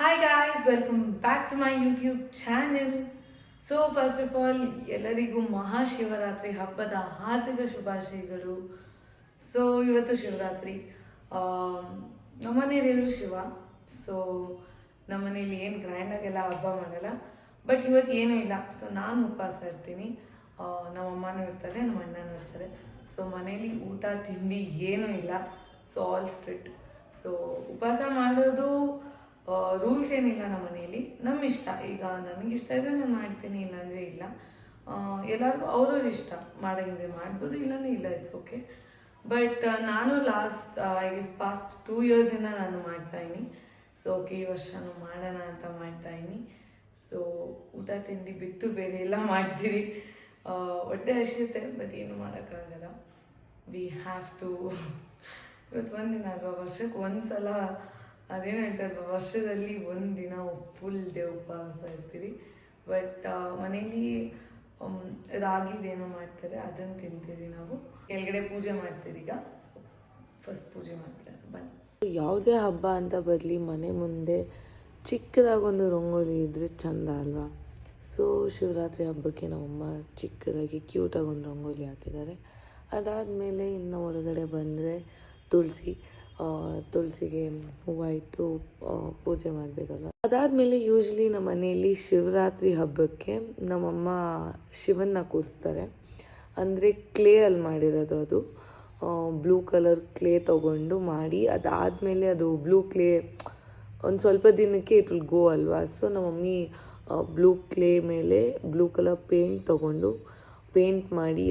Hi guys, welcome back to my YouTube channel. So first of all ಎಲ್ಲರಿಗೂ ಮಹಾಶಿವರಾತ್ರಿ ಹಬ್ಬದ ಹಾರ್ದಿಕ ಶುಭಾಶಯಗಳು. ಸೊ ಇವತ್ತು ಶಿವರಾತ್ರಿ. ನಮ್ಮನೆ ದೇವರು ಶಿವ. ಸೊ ನಮ್ಮನೇಲಿ ಏನು ಗ್ರ್ಯಾಂಡಾಗೆಲ್ಲ ಹಬ್ಬ ಮಾಡಲ್ಲ, ಬಟ್ ಇವತ್ತು ಏನೂ ಇಲ್ಲ. ಸೊ ನಾನು ಉಪವಾಸ ಇರ್ತೀನಿ, ನಮ್ಮ ಅಮ್ಮನೂ ಇರ್ತಾರೆ, ನಮ್ಮ ಅಣ್ಣನೂ ಇರ್ತಾರೆ. ಸೊ ಮನೇಲಿ ಊಟ ತಿಂಡಿ ಏನೂ ಇಲ್ಲ. So all strict. ಸೊ ಉಪವಾಸ ಮಾಡೋದು ರೂಲ್ಸ್ ಏನಿಲ್ಲ ನಮ್ಮ ಮನೇಲಿ, ನಮ್ಮ ಇಷ್ಟ. ಈಗ ನನಗೆ ಇಷ್ಟ ಇದ್ದರೆ ನಾನು ಮಾಡ್ತೀನಿ, ಇಲ್ಲಾಂದರೆ ಇಲ್ಲ. ಎಲ್ಲರಿಗೂ ಅವ್ರವ್ರ ಇಷ್ಟ, ಮಾಡೋಂಗಿದೆ ಮಾಡ್ಬೋದು, ಇಲ್ಲಾಂದರೆ ಇಲ್ಲ, ಇಟ್ಸ್ ಓಕೆ. ಬಟ್ ನಾನು ಲಾಸ್ಟ್ ಪಾಸ್ಟ್ 2 yearsಯಿಂದ ನಾನು ಮಾಡ್ತಾಯಿನಿ. ಸೊ ಓಕೆ, ಈ ವರ್ಷನೂ ಮಾಡೋಣ ಅಂತ ಮಾಡ್ತಾಯಿನಿ. ಸೊ ಊಟ ತಿಂಡಿ ಬಿಟ್ಟು ಬೇರೆ ಎಲ್ಲ ಮಾಡ್ತೀರಿ. ಹೊಟ್ಟೆ ಹಸಿಯುತ್ತೆ, ಬಟ್ ಏನು ಮಾಡೋಕ್ಕಾಗಲ್ಲ. We have to. ಇವತ್ತು ಒಂದಿನ ಅಲ್ವಾ, ವರ್ಷಕ್ಕೆ ಒಂದು ಸಲ ಅದೇನು ಹೇಳ್ತಾರಲ್ವ, ವರ್ಷದಲ್ಲಿ ಒಂದು ದಿನ ಫುಲ್ ಡೇ ಉಪವಾಸ ಇರ್ತೀರಿ. ಬಟ್ ಮನೇಲಿ ರಾಗಿದೇನೋ ಮಾಡ್ತಾರೆ, ಅದನ್ನು ತಿಂತೀರಿ ನಾವು. ಕೆಳಗಡೆ ಪೂಜೆ ಮಾಡ್ತೀರಿ. ಈಗ ಸೊ ಫಸ್ಟ್ ಪೂಜೆ ಮಾಡಿಬಿಡೋಣ ಬನ್ನಿ. ಯಾವುದೇ ಹಬ್ಬ ಅಂತ ಬರಲಿ, ಮನೆ ಮುಂದೆ ಚಿಕ್ಕದಾಗೊಂದು ರಂಗೋಲಿ ಇದ್ದರೆ ಚಂದ ಅಲ್ವಾ. ಸೊ ಶಿವರಾತ್ರಿ ಹಬ್ಬಕ್ಕೆ ನಮ್ಮಮ್ಮ ಚಿಕ್ಕದಾಗಿ ಕ್ಯೂಟಾಗಿ ಒಂದು ರಂಗೋಲಿ ಹಾಕಿದ್ದಾರೆ. ಅದಾದಮೇಲೆ ಇನ್ನು ಒಳಗಡೆ ಬಂದರೆ ತುಳಸಿಗೆ ಹೂವು ಇಟ್ಟು ಪೂಜೆ ಮಾಡಬೇಕಲ್ವ. ಅದಾದಮೇಲೆ ಯೂಶ್ವಲಿ ನಮ್ಮ ಮನೆಯಲ್ಲಿ ಶಿವರಾತ್ರಿ ಹಬ್ಬಕ್ಕೆ ನಮ್ಮಮ್ಮ ಶಿವನ್ನ ಕೂರಿಸ್ತಾರೆ. ಅಂದರೆ ಕ್ಲೇಯಲ್ಲಿ ಮಾಡಿರೋದು, ಅದು ಬ್ಲೂ ಕಲರ್ ಕ್ಲೇ ತೊಗೊಂಡು ಮಾಡಿ, ಅದಾದಮೇಲೆ ಅದು ಬ್ಲೂ ಕ್ಲೇ ಒಂದು ಸ್ವಲ್ಪ ದಿನಕ್ಕೆ ಇಟ್ ವಿಲ್ ಗೋ ಅಲ್ವಾ. ಸೊ ನಮ್ಮ ಮಮ್ಮಿ ಬ್ಲೂ ಕ್ಲೇ ಮೇಲೆ ಬ್ಲೂ ಕಲರ್ ಪೇಂಟ್ ಮಾಡಿ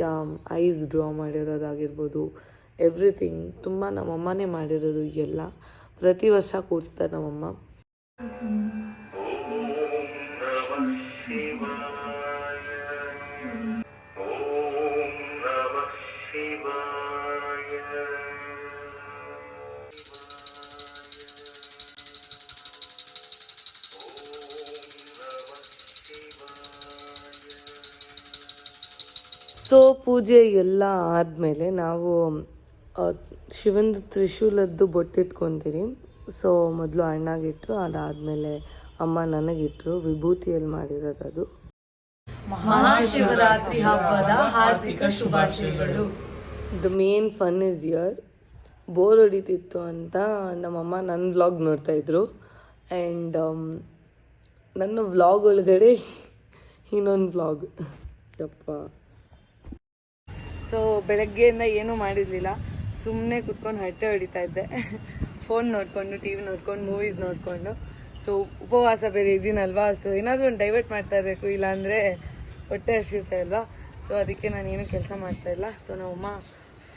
ಐಸ್ ಡ್ರಾ ಮಾಡಿರೋದಾಗಿರ್ಬೋದು, ಎವ್ರಿಥಿಂಗ್ ತುಂಬ ನಮ್ಮಮ್ಮನೇ ಮಾಡಿರೋದು ಎಲ್ಲ. ಪ್ರತಿ ವರ್ಷ ಕೂರಿಸ್ತಾರೆ ನಮ್ಮಮ್ಮ. ಸೊ ಪೂಜೆ ಎಲ್ಲ ಆದಮೇಲೆ ನಾವು ಶಿವಂದು ತ್ರಿಶೂಲದ್ದು ಬೊಟ್ಟಿಟ್ಕೊತೀರಿ. ಸೊ ಮೊದಲು ಅಣ್ಣಗಿಟ್ರು, ಅದಾದಮೇಲೆ ಅಮ್ಮ ನನಗಿಟ್ರು. ವಿಭೂತಿಯಲ್ಲಿ ಮಾಡಿರೋದು ಅದು. ಮಹಾಶಿವರಾತ್ರಿ ಹಬ್ಬದ ಹಾರ್ದಿಕ ಶುಭಾಶಯಗಳು. The main fun is here. Bore ಹೊಡಿತಿತ್ತು ಅಂತ ನಮ್ಮಮ್ಮ ನನ್ನ ವ್ಲಾಗ್ ನೋಡ್ತಾಯಿದ್ರು. ಆ್ಯಂಡ್ ನನ್ನ ವ್ಲಾಗ್ ಒಳಗಡೆ ಇನ್ನೊಂದು ವ್ಲಾಗ್. ಯಪ್ಪ. ಸೊ ಬೆಳಗ್ಗೆಯಿಂದ ಏನೂ ಮಾಡಿರಲಿಲ್ಲ, ಸುಮ್ಮನೆ ಕುತ್ಕೊಂಡು ಹರಟೆ ಹೊಡಿತಾ ಇದ್ದೆ. ಫೋನ್ ನೋಡಿಕೊಂಡು, ಟಿ ವಿ ನೋಡ್ಕೊಂಡು, ಮೂವೀಸ್ ನೋಡಿಕೊಂಡು. ಸೊ ಉಪವಾಸ ಬೇರೆ ಇದ್ದೀನಲ್ವಾ, ಸೊ ಏನಾದರೂ ಒಂದು ಡೈವರ್ಟ್ ಮಾಡ್ತಾ ಇರಬೇಕು, ಇಲ್ಲಾಂದರೆ ಹೊಟ್ಟೆ ಹಸಿಯುತ್ತೆ ಅಲ್ವಾ. ಸೊ ಅದಕ್ಕೆ ನಾನೇನು ಕೆಲಸ ಮಾಡ್ತಾಯಿಲ್ಲ. ಸೊ ನಮ್ಮಮ್ಮ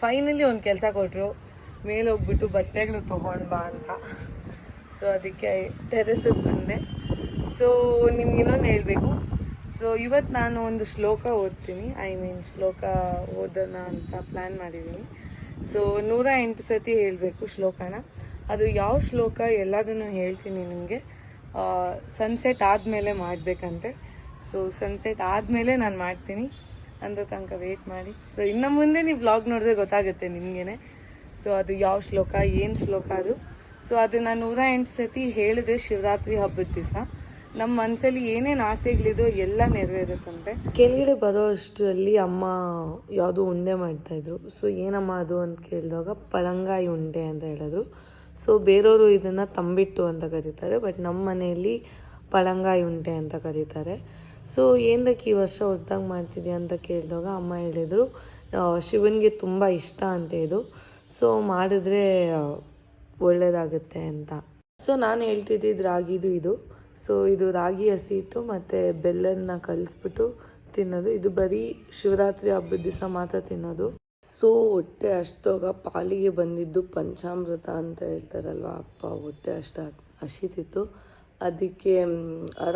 ಫೈನಲಿ ಒಂದು ಕೆಲಸ ಕೊಟ್ಟರು, ಮೇಲೆ ಹೋಗ್ಬಿಟ್ಟು ಬಟ್ಟೆಗಳು ತೊಗೊಂಡು ಬಾ ಅಂತ. ಸೊ ಅದಕ್ಕೆ ಟೆರೆಸಿಗೆ ಬಂದೆ. ಸೊ ನಿಮ್ಗೆ ಇನ್ನೊಂದು ಹೇಳಬೇಕು. ಸೊ ಇವತ್ತು ನಾನು ಒಂದು ಶ್ಲೋಕ ಓದ್ತೀನಿ, ಶ್ಲೋಕ ಓದೋಣ ಅಂತ ಪ್ಲ್ಯಾನ್ ಮಾಡಿದ್ದೀನಿ. ಸೊ 108 ಸತಿ ಹೇಳಬೇಕು ಶ್ಲೋಕನ. ಅದು ಯಾವ ಶ್ಲೋಕ ಎಲ್ಲದನ್ನು ಹೇಳ್ತೀನಿ ನಿಮಗೆ. ಸನ್ಸೆಟ್ ಆದಮೇಲೆ ಮಾಡಬೇಕಂತೆ. ಸೊ ಸನ್ಸೆಟ್ ಆದಮೇಲೆ ನಾನು ಮಾಡ್ತೀನಿ, ಅಂದ ತನಕ ವೆಯ್ಟ್ ಮಾಡಿ. ಸೊ ಇನ್ನು ಮುಂದೆ ನೀವು ವ್ಲಾಗ್ ನೋಡಿದ್ರೆ ಗೊತ್ತಾಗುತ್ತೆ ನಿಮಗೇ. ಸೊ ಅದು ಯಾವ ಶ್ಲೋಕ, ಏನು ಶ್ಲೋಕ ಅದು. ಸೊ ಅದನ್ನು 108 ಸತಿ ಹೇಳಿದ್ರೆ ಶಿವರಾತ್ರಿ ಹಬ್ಬದ ದಿವಸ ನಮ್ಮ ಮನಸ್ಸಲ್ಲಿ ಏನೇನು ಆಸೆಗಳಿದೋ ಎಲ್ಲ ನೆರವೇರುತ್ತಂತೆ. ಕೆಳಗಡೆ ಬರೋ ಅಷ್ಟರಲ್ಲಿ ಅಮ್ಮ ಯಾವುದೋ ಉಂಡೆ ಮಾಡ್ತಾಯಿದ್ರು. ಸೊ ಏನಮ್ಮ ಅದು ಅಂತ ಕೇಳಿದಾಗ ಪಳಂಗಾಯಿ ಉಂಡೆ ಅಂತ ಹೇಳಿದ್ರು. ಸೊ ಬೇರೆಯವರು ಇದನ್ನು ತಂಬಿಟ್ಟು ಅಂತ ಕರೀತಾರೆ, ಬಟ್ ನಮ್ಮ ಮನೆಯಲ್ಲಿ ಪಳಂಗಾಯಿ ಉಂಡೆ ಅಂತ ಕರೀತಾರೆ. ಸೊ ಏನಕ್ಕೆ ಈ ವರ್ಷ ಹೊಸ್ದಾಗಿ ಮಾಡ್ತಿದ್ಯಾ ಅಂತ ಕೇಳಿದಾಗ ಅಮ್ಮ ಹೇಳಿದರು, ಶಿವನಿಗೆ ತುಂಬ ಇಷ್ಟ ಅಂತ ಇದು, ಸೊ ಮಾಡಿದ್ರೆ ಒಳ್ಳೆಯದಾಗುತ್ತೆ ಅಂತ. ಸೊ ನಾನು ಹೇಳ್ತಿದ್ದಿದ್ದು ರಾಗಿದು ಇದು. ಸೊ ಇದು ರಾಗಿ ಹಸಿಟ್ಟು ಮತ್ತು ಬೆಲ್ಲನ ಕಲಿಸ್ಬಿಟ್ಟು ತಿನ್ನೋದು. ಇದು ಬರೀ ಶಿವರಾತ್ರಿ ಹಬ್ಬದ ದಿವಸ ಮಾತ್ರ ತಿನ್ನೋದು. ಸೊ ಹೊಟ್ಟೆ ಅಷ್ಟೋಗ ಪಾಲಿಗೆ ಬಂದಿದ್ದು ಪಂಚಾಮೃತ ಅಂತ ಹೇಳ್ತಾರಲ್ವ, ಅಪ್ಪ ಹೊಟ್ಟೆ ಅಷ್ಟು ಹಸಿತಿತ್ತು. ಅದಕ್ಕೆ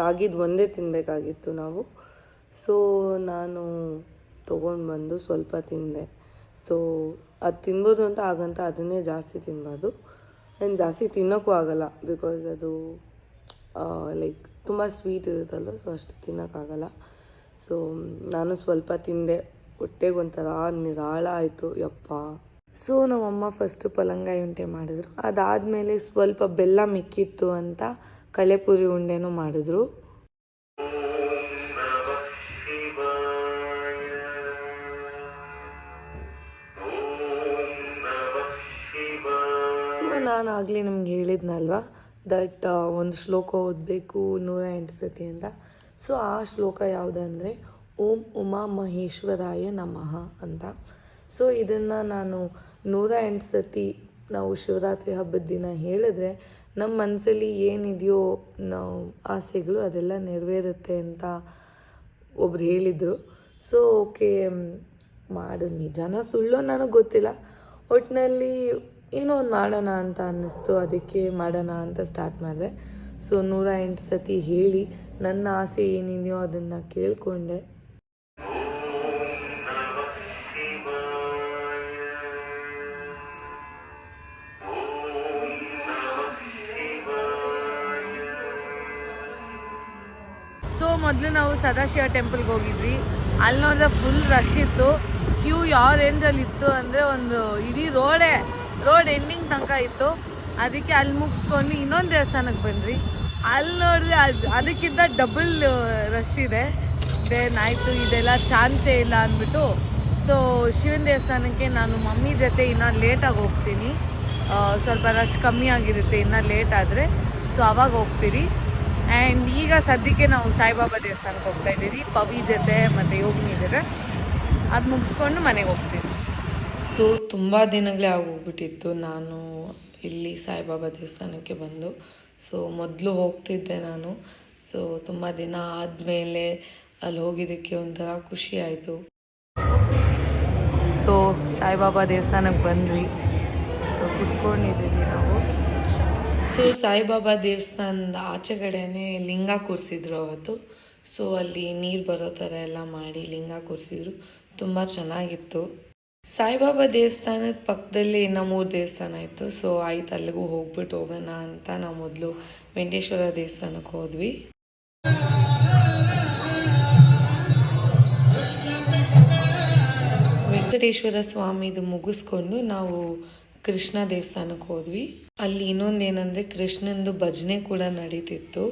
ರಾಗಿದು ಒಂದೇ ತಿನ್ನಬೇಕಾಗಿತ್ತು ನಾವು. ಸೊ ನಾನು ತೊಗೊಂಡು ಬಂದು ಸ್ವಲ್ಪ ತಿಂದೆ. ಸೊ ಅದು ತಿನ್ಬೋದು ಅಂತ ಆಗಂತ ಅದನ್ನೇ ಜಾಸ್ತಿ ತಿನ್ನಬಾರ್ದು. ಆ್ಯಂಡ್ ಜಾಸ್ತಿ ತಿನ್ನೋಕ್ಕೂ ಆಗೋಲ್ಲ, ಬಿಕಾಸ್ ಅದು ಲೈಕ್ ತುಂಬ ಸ್ವೀಟ್ ಇರುತ್ತಲ್ವ, ಸೊ ಅಷ್ಟು ತಿನ್ನೋಕ್ಕಾಗಲ್ಲ. ಸೊ ನಾನು ಸ್ವಲ್ಪ ತಿಂದೆ, ಹೊಟ್ಟೆಗೆ ಒಂಥರ ನಿರಾಳ ಆಯಿತು ಯಪ್ಪ. ಸೊ ನಮ್ಮಮ್ಮ ಫಸ್ಟು ಪಲಂಗಾಯಿ ಉಂಡೆ ಮಾಡಿದ್ರು. ಅದಾದಮೇಲೆ ಸ್ವಲ್ಪ ಬೆಲ್ಲ ಮಿಕ್ಕಿತ್ತು ಅಂತ ಕಲೆಪುರಿ ಉಂಡೆನೂ ಮಾಡಿದ್ರು. ನಾನು ಆಗಲೇ ನಿಮ್ಗೆ ಹೇಳಿದ್ನಲ್ವ ದಟ್ ಒಂದು ಶ್ಲೋಕ ಓದಬೇಕು 108 ಸತಿ ಅಂತ. ಸೊ ಆ ಶ್ಲೋಕ ಯಾವುದಂದರೆ ಓಂ ಉಮಾ ಮಹೇಶ್ವರಾಯ ನಮಃ ಅಂತ. ಸೊ ಇದನ್ನು ನಾನು 108 ಸತಿ ನಾವು ಶಿವರಾತ್ರಿ ಹಬ್ಬದ ದಿನ ಹೇಳಿದ್ರೆ ನಮ್ಮ ಮನಸ್ಸಲ್ಲಿ ಏನಿದೆಯೋ ನಾವು ಆಸೆಗಳು ಅದೆಲ್ಲ ನೆರವೇರುತ್ತೆ ಅಂತ ಒಬ್ರು ಹೇಳಿದರು. ಸೊ ಓಕೆ ಮಾಡು, ನಿಜಾನ ಸುಳ್ಳೋ ನನಗೆ ಗೊತ್ತಿಲ್ಲ, ಒಟ್ಟಿನಲ್ಲಿ ಏನೋ ಒಂದು ಮಾಡೋಣ ಅಂತ ಅನ್ನಿಸ್ತು, ಅದಕ್ಕೆ ಮಾಡೋಣ ಅಂತ ಸ್ಟಾರ್ಟ್ ಮಾಡಿದೆ. ಸೊ 108 ಸತಿ ಹೇಳಿ ನನ್ನ ಆಸೆ ಏನಿದೆಯೋ ಅದನ್ನು ಕೇಳಿಕೊಂಡೆ. ಸೊ ಮೊದಲು ನಾವು ಸದಾಶಿವ ಟೆಂಪಲ್ಗೆ ಹೋಗಿದ್ವಿ. ಅಲ್ಲಿ ನೋಡಿದ್ರೆ ಫುಲ್ ರಶ್ ಇತ್ತು. ಕ್ಯೂ ಯಾವ ರೇಂಜಲ್ಲಿ ಇತ್ತು ಅಂದರೆ ಒಂದು ಇಡೀ ರೋಡ್ ಎಂಡಿಂಗ್ ತನಕ ಇತ್ತು. ಅದಕ್ಕೆ ಅಲ್ಲಿ ಮುಗಿಸ್ಕೊಂಡು ಇನ್ನೊಂದು ದೇವಸ್ಥಾನಕ್ಕೆ ಬಂದ್ವಿ. ಅಲ್ಲಿ ನೋಡಿದ್ರೆ ಅದಕ್ಕಿಂತ ಡಬಲ್ ರಶ್ ಇದೆ. ಆಯಿತು ಇದೆಲ್ಲ ಚಾನ್ಸೇ ಇಲ್ಲ ಅಂದ್ಬಿಟ್ಟು ಸೊ ಶಿವನ ದೇವಸ್ಥಾನಕ್ಕೆ ನಾನು ಮಮ್ಮಿ ಜೊತೆ ಇನ್ನೂ ಲೇಟಾಗಿ ಹೋಗ್ತೀನಿ. ಸ್ವಲ್ಪ ರಶ್ ಕಮ್ಮಿ ಆಗಿರುತ್ತೆ ಇನ್ನೂ ಲೇಟ್ ಆದರೆ, ಸೊ ಅವಾಗ ಹೋಗ್ತೀವಿ. ಆ್ಯಂಡ್ ಈಗ ಸದ್ಯಕ್ಕೆ ನಾವು ಸಾಯಿಬಾಬಾ ದೇವಸ್ಥಾನಕ್ಕೆ ಹೋಗ್ತಾ ಇದ್ದೀವಿ ಪವಿ ಜೊತೆ ಮತ್ತು ಯೋಗಿನಿ ಜೊತೆ. ಅದು ಮುಗಿಸ್ಕೊಂಡು ಮನೆಗೆ ಹೋಗ್ತೀವಿ. ಸೊ ತುಂಬ ದಿನಗಳೇ ಆಗೋಗ್ಬಿಟ್ಟಿತ್ತು ನಾನು ಇಲ್ಲಿ ಸಾಯಿಬಾಬಾ ದೇವಸ್ಥಾನಕ್ಕೆ ಬಂದು. ಸೊ ಮೊದಲು ಹೋಗ್ತಿದ್ದೆ ನಾನು. ಸೊ ತುಂಬ ದಿನ ಆದಮೇಲೆ ಅಲ್ಲಿ ಹೋಗಿದ್ದಕ್ಕೆ ಒಂಥರ ಖುಷಿ ಆಯಿತು. ಸೊ ಸಾಯಿಬಾಬಾ ದೇವಸ್ಥಾನಕ್ಕೆ ಬಂದ್ವಿ. ಸೊ ಕುತ್ಕೊಂಡಿದ್ದೀವಿ ನಾವು. ಸೊ ಸಾಯಿಬಾಬಾ ದೇವಸ್ಥಾನದ ಆಚೆಗಡೆನೇ ಲಿಂಗ ಕೂರಿಸಿದ್ರು ಅವತ್ತು. ಸೊ ಅಲ್ಲಿ ನೀರು ಬರೋ ಥರ ಎಲ್ಲ ಮಾಡಿ ಲಿಂಗ ಕೂರಿಸಿದ್ರು. ತುಂಬ ಚೆನ್ನಾಗಿತ್ತು. ಸಾಯಿಬಾಬಾ ದೇವಸ್ಥಾನದ ಪಕ್ಕದಲ್ಲಿ ಇನ್ನೂ 3 ದೇವಸ್ಥಾನ ಇತ್ತು. ಸೊ ಆಯ್ತು ಅಲ್ಲಿಗೂ ಹೋಗೋಣ ಅಂತ ನಾವು ಮೊದಲು ವೆಂಕಟೇಶ್ವರ ದೇವಸ್ಥಾನಕ್ಕೆ ಹೋದ್ವಿ. ವೆಂಕಟೇಶ್ವರ ಸ್ವಾಮಿದು ಮುಗಿಸ್ಕೊಂಡು ನಾವು ಕೃಷ್ಣ ದೇವಸ್ಥಾನಕ್ಕೆ ಹೋದ್ವಿ. ಅಲ್ಲಿ ಇನ್ನೊಂದೇನೆಂದರೆ ಕೃಷ್ಣಂದು ಭಜನೆ ಕೂಡ ನಡೀತಿತ್ತು.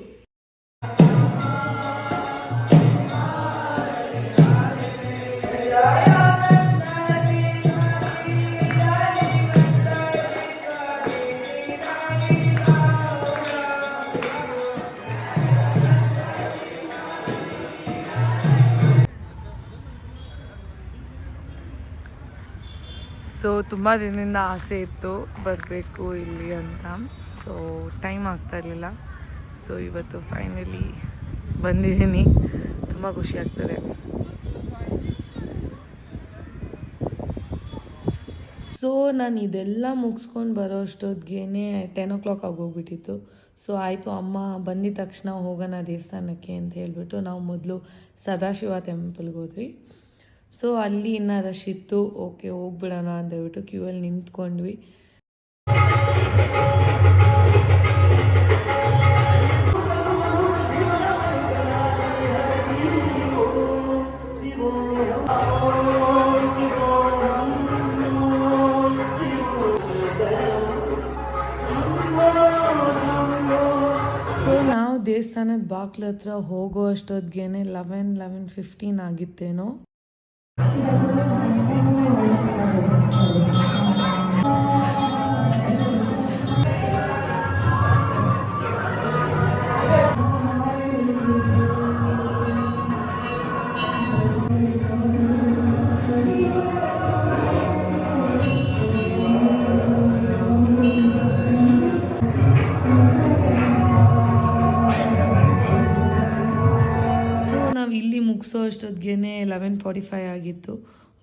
ಸೊ ತುಂಬ ದಿನದಿಂದ ಆಸೆ ಇತ್ತು ಬರಬೇಕು ಇಲ್ಲಿ ಅಂತ. ಸೊ ಟೈಮ್ ಆಗ್ತಾ ಇರಲಿಲ್ಲ. ಸೊ ಇವತ್ತು ಫೈನಲಿ ಬಂದಿದ್ದೀನಿ. ತುಂಬ ಖುಷಿ ಆಗ್ತದೆ. ಸೊ ನಾನು ಇದೆಲ್ಲ ಮುಗಿಸ್ಕೊಂಡು ಬರೋ ಅಷ್ಟೊತ್ತಿಗೆ 10 o'clock ಆಗೋಗ್ಬಿಟ್ಟಿತ್ತು. ಸೊ ಆಯಿತು ಅಮ್ಮ ಬಂದಿದ ತಕ್ಷಣ ಹೋಗೋಣ ದೇವಸ್ಥಾನಕ್ಕೆ ಅಂತ ಹೇಳಿಬಿಟ್ಟು ನಾವು ಮೊದಲು ಸದಾಶಿವ ಟೆಂಪಲ್ಗೆ ಹೋದ್ವಿ. ಸೊ ಅಲ್ಲಿ ಇನ್ನೂ ರಶ್ ಇತ್ತು. ಓಕೆ ಹೋಗ್ಬಿಡೋಣ ಅಂತ ಹೇಳ್ಬಿಟ್ಟು ಕ್ಯೂ ಅಲ್ಲಿ ನಿಂತ್ಕೊಂಡ್ವಿ. ಸೊ ನಾವು ದೇವಸ್ಥಾನದ ಬಾಗ್ಲ ಹತ್ರ ಹೋಗೋ ಅಷ್ಟೊತ್ತಿಗೆ 11:15 ಆಗಿತ್ತೇನೋ. ಮುಗಿಸೋ ಅಷ್ಟೊತ್ತಿಗೆ 11:45 ಆಗಿತ್ತು.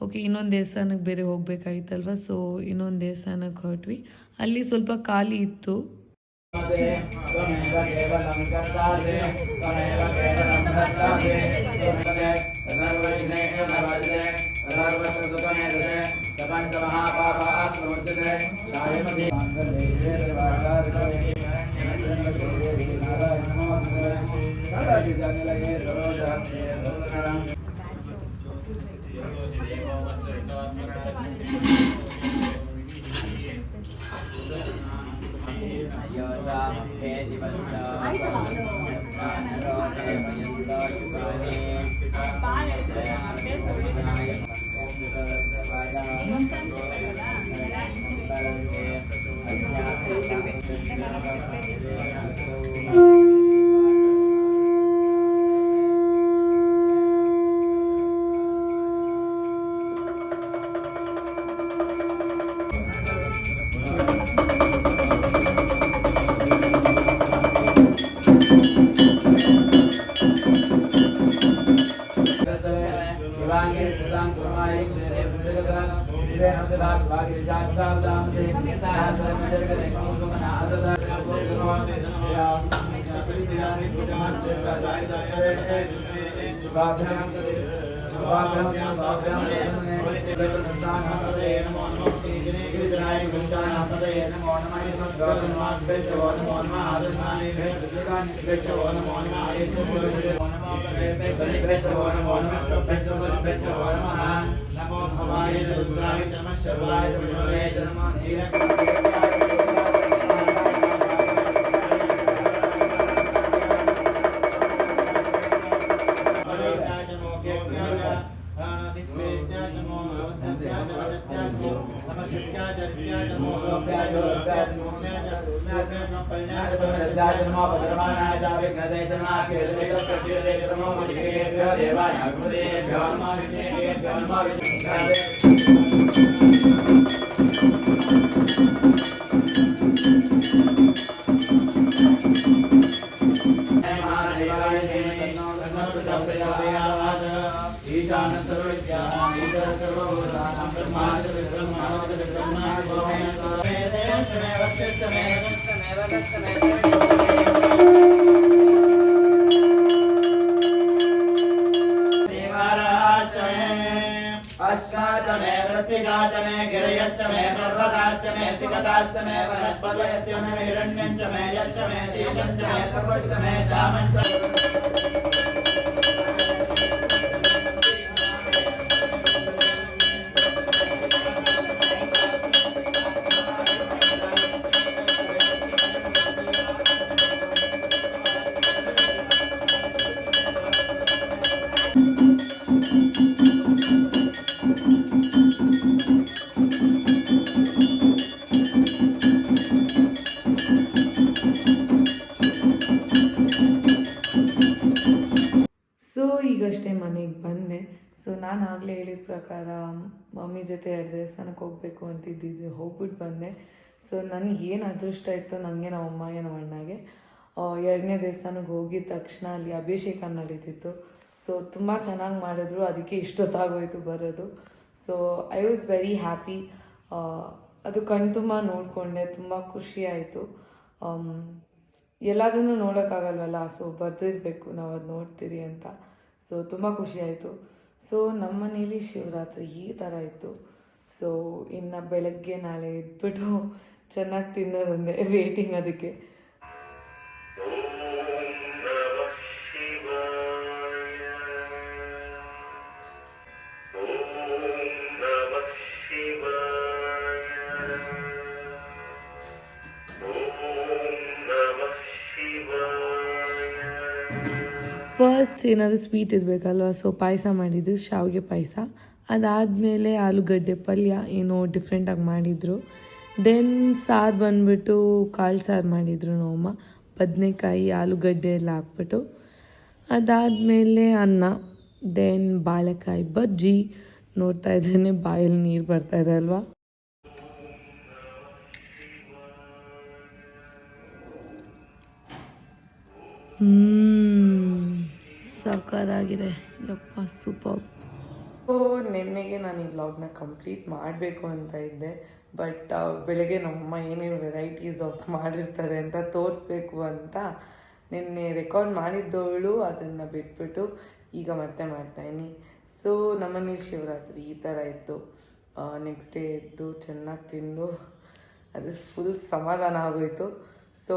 ಓಕೆ ಇನ್ನೊಂದು ದೇವಸ್ಥಾನಕ್ಕೆ ಬೇರೆ ಹೋಗಬೇಕಾಗಿತ್ತಲ್ವ. ಸೊ ಇನ್ನೊಂದು ದೇವಸ್ಥಾನಕ್ಕೆ ಹೊರಟ್ವಿ. ಅಲ್ಲಿ ಸ್ವಲ್ಪ ಖಾಲಿ ಇತ್ತು. अश्वाच मे वृत्तिकाच मे गिरयश्च मे पर्वताश्च मे सिकताश्च मे वनस्पतयश्च मे हिरण्यञ्च मे यश्च मे शेषञ्च मे प्रपञ्च मे श्यामञ्च ಸೊ ಈಗಷ್ಟೇ ಮನೆಗೆ ಬಂದೆ. ಸೊ ನಾನು ಆಗಲೇ ಹೇಳಿದ ಪ್ರಕಾರ ಮಮ್ಮಿ ಜೊತೆ 2 ದೇವಸ್ಥಾನಕ್ಕೆ ಹೋಗಬೇಕು ಅಂತಿದ್ದಿದ್ದು, ಹೋಗ್ಬಿಟ್ಟು ಬಂದೆ. ಸೊ ನನಗೆ ಏನು ಅದೃಷ್ಟ ಇತ್ತು, ನನಗೆ ನಮ್ಮ ಅಮ್ಮಗೆ ನಮ್ಮ ಅಣ್ಣಗೆ 2ನೇ ದೇವಸ್ಥಾನಕ್ಕೆ ಹೋಗಿದ ತಕ್ಷಣ ಅಲ್ಲಿ ಅಭಿಷೇಕ ನಡೀತಿತ್ತು. ಸೊ ತುಂಬ ಚೆನ್ನಾಗಿ ಮಾಡಿದ್ರು, ಅದಕ್ಕೆ ಇಷ್ಟೊತ್ತಾಗೋಯ್ತು ಬರೋದು. So I was very happy. ಅದು ಕಣ್ತುಂಬ ನೋಡಿಕೊಂಡೆ, ತುಂಬ ಖುಷಿ ಆಯಿತು. ಎಲ್ಲದನ್ನೂ ನೋಡೋಕ್ಕಾಗಲ್ವಲ್ಲ, ಸೊ ಬರ್ದಿರಬೇಕು ನಾವು ಅದು ನೋಡ್ತೀರಿ ಅಂತ. ಸೊ ತುಂಬ ಖುಷಿ ಆಯಿತು. ಸೊ ನಮ್ಮ ಮನೇಲಿ ಶಿವರಾತ್ರಿ ಈ ಥರ ಇತ್ತು. ಸೊ ಇನ್ನು ಬೆಳಗ್ಗೆ ನಾಳೆ ಎದ್ಬಿಟ್ಟು ಚೆನ್ನಾಗಿ ತಿನ್ನೋದೊಂದೇ ವೇಟಿಂಗ್ ಅದಕ್ಕೆ. ಫಸ್ಟ್ ಏನಾದರೂ ಸ್ವೀಟ್ ಇರಬೇಕಲ್ವ, ಸೊ ಪಾಯಸ ಮಾಡಿದ್ದು, ಶಾವಿಗೆ ಪಾಯಸ. ಅದಾದಮೇಲೆ ಆಲೂಗಡ್ಡೆ ಪಲ್ಯ ಏನೋ ಡಿಫ್ರೆಂಟಾಗಿ ಮಾಡಿದರು. ದೆನ್ ಸಾರು ಬಂದುಬಿಟ್ಟು ಕಾಳು ಸಾರು ಮಾಡಿದರು ನಮ್ಮಮ್ಮ, ಬದನೆಕಾಯಿ ಆಲೂಗಡ್ಡೆ ಎಲ್ಲ ಹಾಕ್ಬಿಟ್ಟು. ಅದಾದಮೇಲೆ ಅನ್ನ, ದೆನ್ ಬಾಳೆಕಾಯಿ ಬಜ್ಜಿ. ನೋಡ್ತಾ ಇದ್ರೇ ಬಾಯಲ್ಲಿ ನೀರು ಬರ್ತಾಯಿದೆ ಅಲ್ವಾ. ಸಕ್ಕತ್ತಾಗಿದೆ ಯಪ್ಪ, ಸೂಪರ್. ಸೊ ನಿನ್ನೆಗೆ ನಾನು ಈ ವ್ಲಾಗ್ನ ಕಂಪ್ಲೀಟ್ ಮಾಡಬೇಕು ಅಂತ ಇದ್ದೆ, ಬಟ್ ಬೆಳಗ್ಗೆ ನಮ್ಮಮ್ಮ ಏನೇನು ವೆರೈಟೀಸ್ ಆಫ್ ಮಾಡಿರ್ತಾರೆ ಅಂತ ತೋರಿಸ್ಬೇಕು ಅಂತ ನಿನ್ನೆ ರೆಕಾರ್ಡ್ ಮಾಡಿದ್ದವಳು ಅದನ್ನು ಬಿಟ್ಬಿಟ್ಟು ಈಗ ಮತ್ತೆ ಮಾಡ್ತಾಯಿನಿ. ಸೊ ನಮ್ಮನೇಲಿ ಶಿವರಾತ್ರಿ ಈ ಥರ ಇತ್ತು. ನೆಕ್ಸ್ಟ್ ಡೇ ಎದ್ದು ಚೆನ್ನಾಗಿ ತಿಂದು ಅದು ಫುಲ್ ಸಮಾಧಾನ ಆಗೋಯಿತು. ಸೊ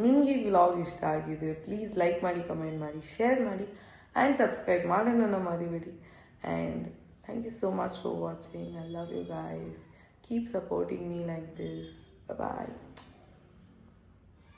ನಿಮಗೆ ಈ ವ್ಲಾಗ್ ಇಷ್ಟ ಆಗಿದ್ರೆ ಪ್ಲೀಸ್ ಲೈಕ್ ಮಾಡಿ, ಕಮೆಂಟ್ ಮಾಡಿ, ಶೇರ್ ಮಾಡಿ ಆ್ಯಂಡ್ ಸಬ್ಸ್ಕ್ರೈಬ್ ಮಾಡೋಣ ಮರಿಬೇಡಿ. And thank you so much for watching. I love you guys. Keep supporting me like this. Bye bye.